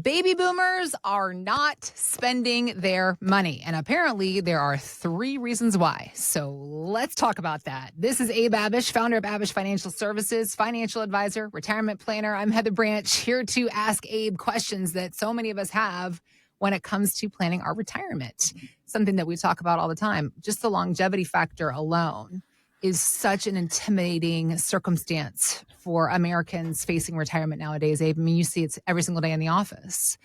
Baby boomers are not spending their money. And apparently there are 3 reasons why. So let's talk about that. This is Abe Abish, founder of Abish Financial Services, financial advisor, retirement planner. I'm Heather Branch, here to ask Abe questions that so many of us have when it comes to planning our retirement. Something that we talk about all the time. Just the longevity factor alone is such an intimidating circumstance for Americans facing retirement nowadays, Abe. I mean, you see it every single day in the office.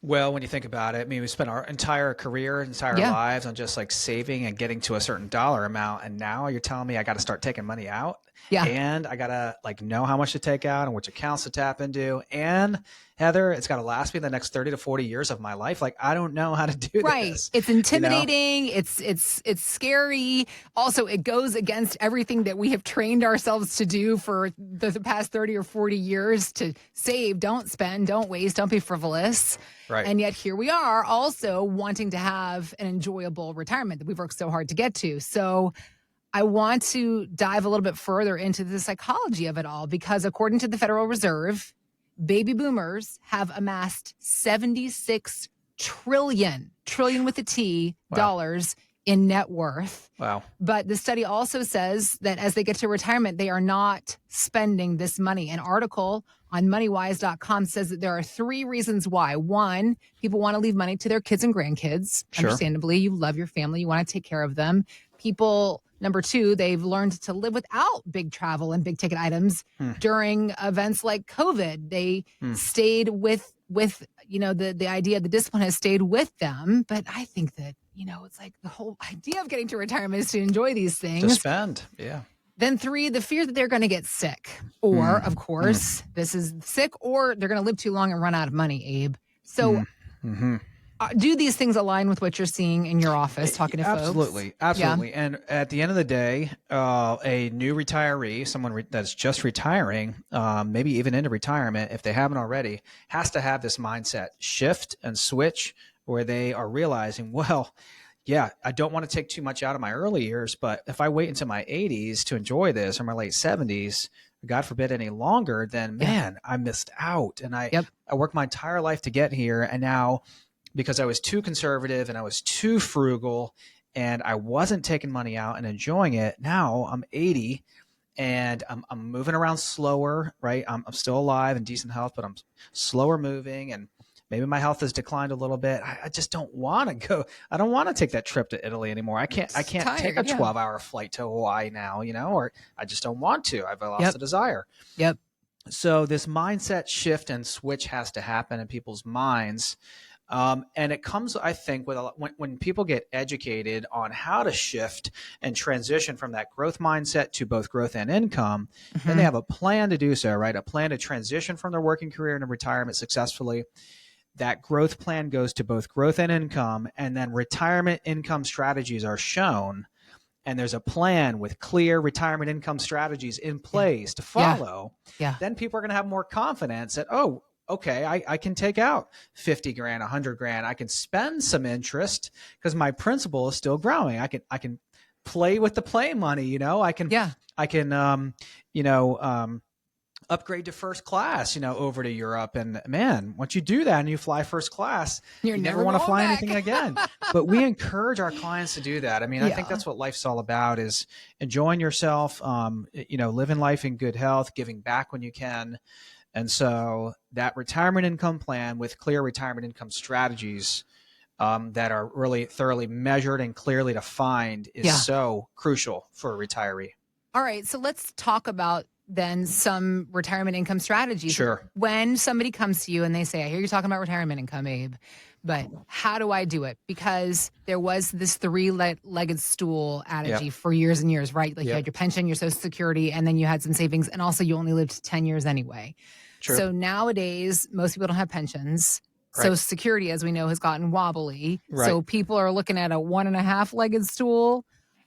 Well, when you think about it, I mean, we spent our entire career, entire lives on just like saving and getting to a certain dollar amount. And now you're telling me I got to start taking money out. Yeah. And I got to like know how much to take out and which accounts to tap into. And Heather, it's got to last me the next 30 to 40 years of my life. Like, I don't know how to do this. It's intimidating. It's scary. Also, it goes against everything that we have trained ourselves to do for the past 30 or 40 years to save, don't spend, don't waste, don't be frivolous. Right. And yet here we are also wanting to have an enjoyable retirement that we've worked so hard to get to. So I want to dive a little bit further into the psychology of it all, because according to the Federal Reserve, baby boomers have amassed 76 trillion with a T, dollars in net worth. Wow. But the study also says that as they get to retirement, they are not spending this money. An article on moneywise.com says that there are 3 reasons why. 1, people want to leave money to their kids and grandkids. Sure. Understandably, you love your family. You want to take care of them. Number 2, they've learned to live without big travel and big ticket items during events like COVID. They stayed with the idea, the discipline has stayed with them. But I think that, it's like the whole idea of getting to retirement is to enjoy these things. To spend. Yeah. Then 3, the fear that they're going to get sick. Or, of course, this is sick, or they're going to live too long and run out of money, Abe. So do these things align with what you're seeing in your office, talking to folks? Absolutely. Yeah. And at the end of the day, a new retiree, someone that's just retiring, maybe even into retirement, if they haven't already, has to have this mindset shift and switch where they are realizing, well, yeah, I don't want to take too much out of my early years, but if I wait until my 80s to enjoy this, or my late 70s, God forbid any longer, then man, I missed out. And I worked my entire life to get here. And now, because I was too conservative and I was too frugal and I wasn't taking money out and enjoying it, now I'm 80 and I'm moving around slower, right? I'm still alive and decent health, but I'm slower moving, and maybe my health has declined a little bit. I just don't want to go. I don't want to take that trip to Italy anymore. I can't take a 12-hour flight to Hawaii now, or I just don't want to. I've lost the desire. Yep. So this mindset shift and switch has to happen in people's minds. And it comes, I think, with when people get educated on how to shift and transition from that growth mindset to both growth and income, then they have a plan to do so, right? A plan to transition from their working career into retirement successfully. That growth plan goes to both growth and income, and then retirement income strategies are shown. And there's a plan with clear retirement income strategies in place to follow. Then people are going to have more confidence that, oh, okay, I can take out 50 grand, 100 grand. I can spend some interest because my principal is still growing. I can play with the play money. I can upgrade to first class, over to Europe. And man, once you do that and you fly first class, you never want to fly anything again. But we encourage our clients to do that. I mean, I think that's what life's all about, is enjoying yourself, living life in good health, giving back when you can. And so that retirement income plan with clear retirement income strategies that are really thoroughly measured and clearly defined is so crucial for a retiree. All right. So let's talk about then some retirement income strategies. Sure. When somebody comes to you and they say, I hear you talking about retirement income, Abe, but how do I do it? Because there was this 3-legged stool adage for years and years, right? Like you had your pension, your Social Security, and then you had some savings, and also you only lived 10 years anyway. True. So nowadays, most people don't have pensions. Right. Social Security, as we know, has gotten wobbly. Right. So people are looking at a 1.5-legged stool.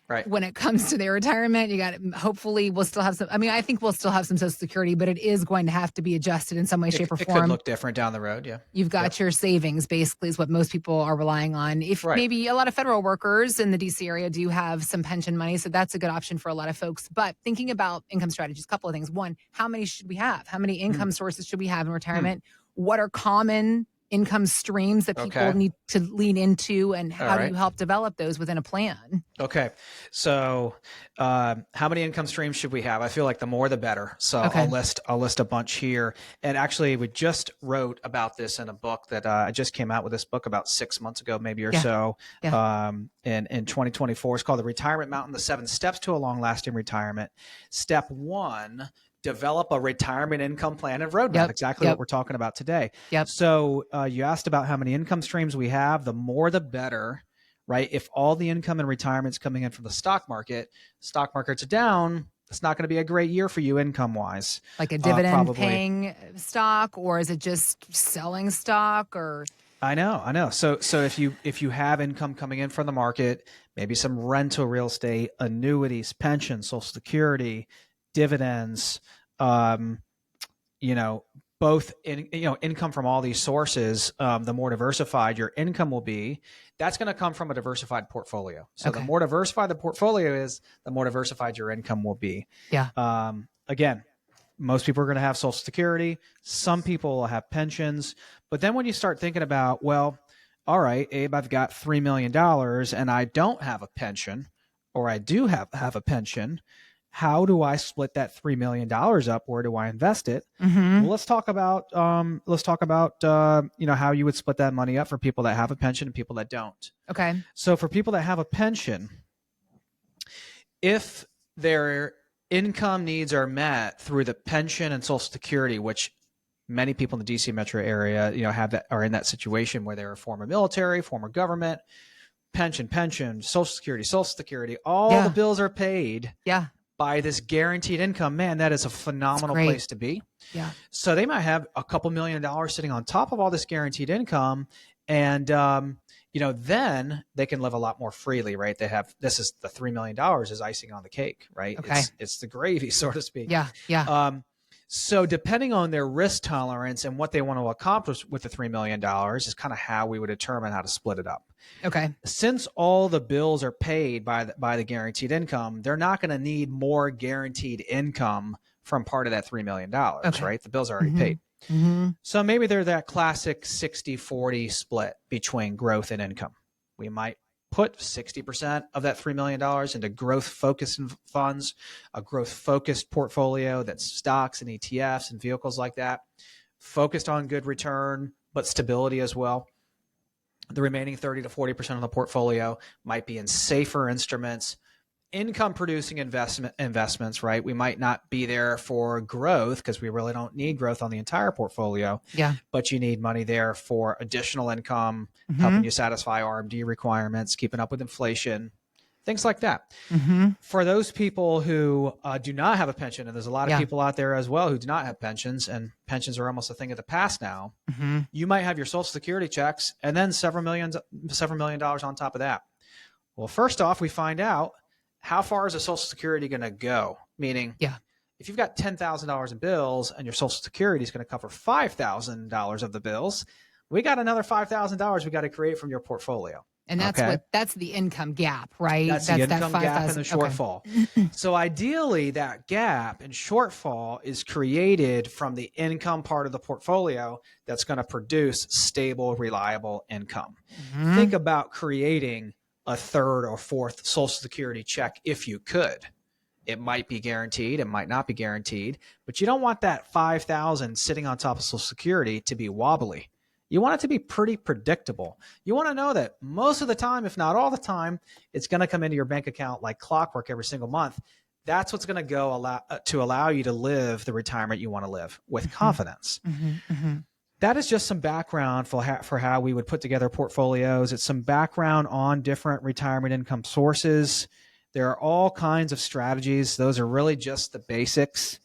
Right. When it comes to their retirement, hopefully we'll still have some, I think we'll still have some Social Security, but it is going to have to be adjusted in some way, shape, or form. It could look different down the road, yeah. You've got your savings, basically, is what most people are relying on. If maybe a lot of federal workers in the DC area do have some pension money, so that's a good option for a lot of folks. But thinking about income strategies, a couple of things. 1, how many should we have? How many income sources should we have in retirement? What are common income streams that people Okay. need to lean into, and how do right. you help develop those within a plan? Okay. So, how many income streams should we have? I feel like the more the better. So Okay. I'll list a bunch here. And actually, we just wrote about this in a book that I just came out with this book about 6 months ago, maybe or Yeah. so. Yeah. In 2024, it's called The Retirement Mountain: The 7 Steps to a Long-Lasting Retirement. Step 1. Develop a retirement income plan and roadmap. Yep. Exactly what we're talking about today. Yep. So you asked about how many income streams we have. The more the better, right? If all the income and retirement's coming in from the stock market's down, it's not going to be a great year for you income wise. Like a dividend paying stock, or is it just selling stock? Or I know. So if you have income coming in from the market, maybe some rental real estate, annuities, pensions, Social Security, dividends, both income from all these sources, the more diversified your income will be. That's going to come from a diversified portfolio. So the more diversified the portfolio is, the more diversified your income will be. Yeah. Again, most people are going to have Social Security. Some people will have pensions. But then when you start thinking about, well, all right, Abe, I've got $3 million and I don't have a pension, or I do have a pension. How do I split that $3 million up? Where do I invest it? Mm-hmm. Well, let's talk about how you would split that money up for people that have a pension and people that don't. Okay. So for people that have a pension, if their income needs are met through the pension and Social Security, which many people in the DC metro area, are in that situation where they're former military, former government, pension, Social Security, all the bills are paid. Yeah. By this guaranteed income, man, that is a phenomenal place to be. Yeah. So they might have a couple $1 million sitting on top of all this guaranteed income. And, then they can live a lot more freely, right? This is the $3 million is icing on the cake, right? Okay. It's the gravy, so to speak. Yeah. Yeah. So depending on their risk tolerance and what they want to accomplish with the $3 million is kind of how we would determine how to split it up. Okay. Since all the bills are paid by the guaranteed income, they're not going to need more guaranteed income from part of that $3 million, right? The bills are already paid. Mm-hmm. So maybe they're that classic 60-40 split between growth and income. We might put 60% of that $3 million into growth-focused funds, a growth-focused portfolio that's stocks and ETFs and vehicles like that, focused on good return, but stability as well. The remaining 30 to 40% of the portfolio might be in safer instruments, income-producing investments, right? We might not be there for growth because we really don't need growth on the entire portfolio. Yeah. But you need money there for additional income, helping you satisfy RMD requirements, keeping up with inflation, things like that. Mm-hmm. For those people who do not have a pension, and there's a lot of people out there as well who do not have pensions, and pensions are almost a thing of the past now, you might have your Social Security checks and then several million dollars on top of that. Well, first off, we find out, how far is the Social Security going to go? Meaning, if you've got $10,000 in bills and your Social Security is going to cover $5,000 of the bills, we got another $5,000 we got to create from your portfolio. And that's the income gap, right? That's the income gap and the shortfall. So ideally, that gap and shortfall is created from the income part of the portfolio that's going to produce stable, reliable income. Think about creating a third or fourth Social Security check if you could. It might be guaranteed, it might not be guaranteed, but you don't want that $5,000 sitting on top of Social Security to be wobbly. You want it to be pretty predictable. You want to know that most of the time, if not all the time, it's going to come into your bank account like clockwork every single month. That's what's going to go allow you to live the retirement you want to live with confidence. That is just some background for how we would put together portfolios. It's some background on different retirement income sources. There are all kinds of strategies. Those are really just the basics.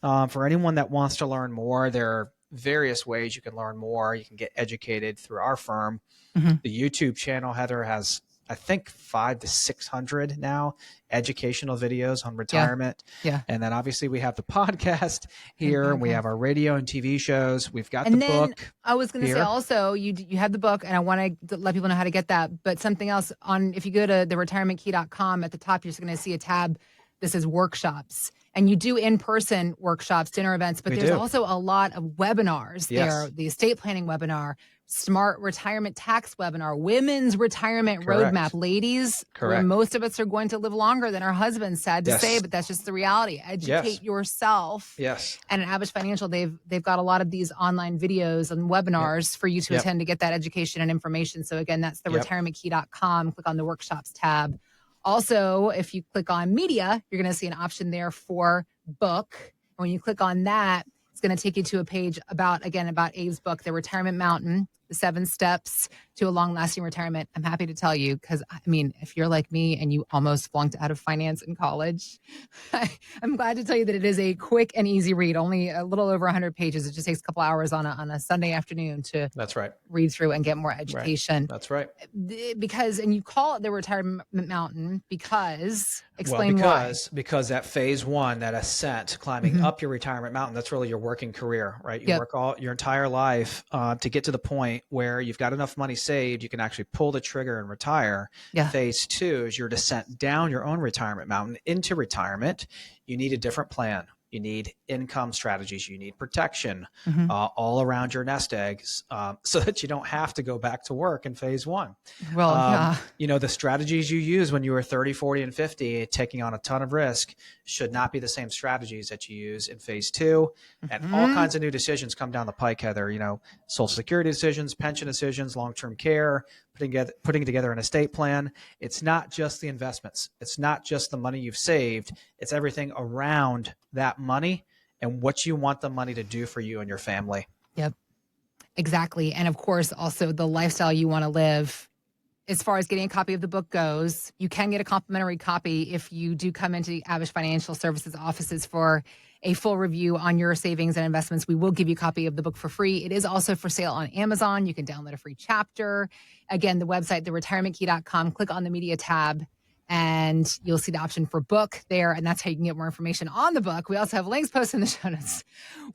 For anyone that wants to learn more, there are various ways you can learn more. You can get educated through our firm. The YouTube channel, Heather, has, I think, 500 to 600 now educational videos on retirement. And then obviously we have the podcast here, and we have our radio and TV shows. We've got the book. I was going to say also, you have the book, and I want to let people know how to get that. But something else, if you go to theretirementkey.com, at the top, you're just going to see a tab that says workshops. And you do in-person workshops, dinner events, but there's also a lot of webinars there. The estate planning webinar, Smart Retirement Tax Webinar, Women's Retirement Correct. Roadmap. Ladies, Correct. most of us are going to live longer than our husbands, sad to Yes. say, but that's just the reality. Educate yourself. Yes. And at Abish Financial, they've got a lot of these online videos and webinars for you to attend to get that education and information. So again, that's the retirementkey.com. Click on the workshops tab. Also, if you click on media, you're going to see an option there for book. And when you click on that, it's going to take you to a page about Abe's book, The Retirement Mountain, the 7 Steps to a Long-Lasting Retirement. I'm happy to tell you, because I mean, if you're like me and you almost flunked out of finance in college, I'm glad to tell you that it is a quick and easy read, only a little over 100 pages. It just takes a couple hours on a Sunday afternoon to read through and get more education. Right. That's right. Because, and you call it the Retirement Mountain because, explain why. Because that phase 1, that ascent, climbing up your retirement mountain, that's really your working career, right? You work all your entire life to get to the point where you've got enough money saved, you can actually pull the trigger and retire. Phase 2 is your descent down your own retirement mountain into retirement. You need a different plan. You need income strategies. You need protection all around your nest eggs so that you don't have to go back to work in phase 1. Well, you know, the strategies you use when you were 30, 40, and 50, taking on a ton of risk should not be the same strategies that you use in phase 2. And all kinds of new decisions come down the pike, Heather, you know, Social Security decisions, pension decisions, long-term care, putting together an estate plan. It's not just the investments. It's not just the money you've saved. It's everything around that money and what you want the money to do for you and your family. Yep, exactly. And of course, also the lifestyle you want to live. As far as getting a copy of the book goes, you can get a complimentary copy if you do come into the Abish Financial Services offices for a full review on your savings and investments. We will give you a copy of the book for free. It is also for sale on Amazon. You can download a free chapter. Again, the website, theretirementkey.com, click on the media tab, and you'll see the option for book there. And that's how you can get more information on the book. We also have links posted in the show notes.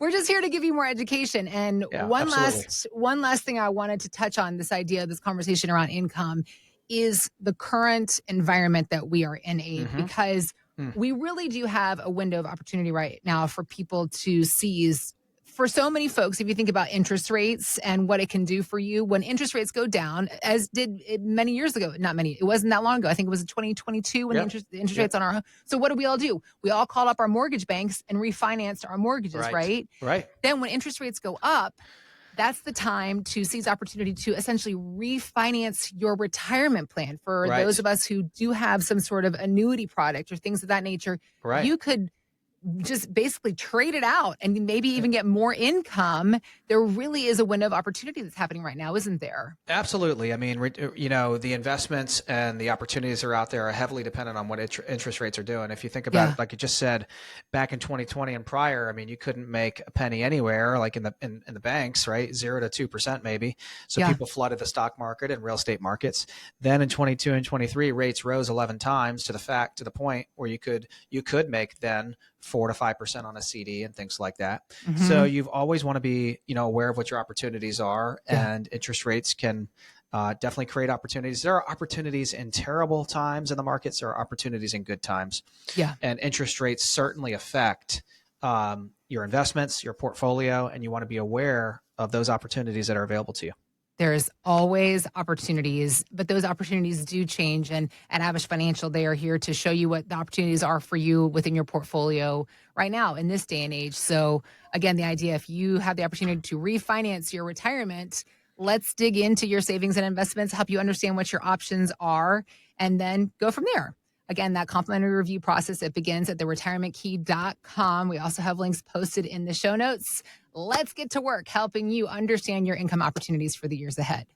We're just here to give you more education. And one last thing I wanted to touch on, this idea, this conversation around income, is the current environment that we are in, Abe, because we really do have a window of opportunity right now for people to seize. For so many folks, if you think about interest rates and what it can do for you, when interest rates go down, as did it many years ago, it wasn't that long ago. I think it was in 2022 when the interest rates on our home. So what do? We all called up our mortgage banks and refinanced our mortgages, right? Right. Then when interest rates go up, that's the time to seize opportunity to essentially refinance your retirement plan. For those of us who do have some sort of annuity product or things of that nature, you could just basically trade it out and maybe even get more income. There really is a window of opportunity that's happening right now, isn't there? Absolutely. I mean, you know, the investments and the opportunities that are out there are heavily dependent on what interest rates are doing. If you think about it, like you just said, back in 2020 and prior, I mean, you couldn't make a penny anywhere, like in the banks, right? 0 to 2% maybe. So people flooded the stock market and real estate markets. Then in 22 and 23, rates rose 11 times to the point where you could make then 4 to 5% on a CD and things like that. So you've always want to be, you know, aware of what your opportunities are, and interest rates can definitely create opportunities. There are opportunities in terrible times in the markets. There are opportunities in good times. And interest rates certainly affect your investments, your portfolio, and you want to be aware of those opportunities that are available to you. There's always opportunities, but those opportunities do change. And at Abish Financial, they are here to show you what the opportunities are for you within your portfolio right now in this day and age. So again, the idea, if you have the opportunity to refinance your retirement, let's dig into your savings and investments, help you understand what your options are, and then go from there. Again, that complimentary review process, it begins at theretirementkey.com. We also have links posted in the show notes. Let's get to work helping you understand your income opportunities for the years ahead.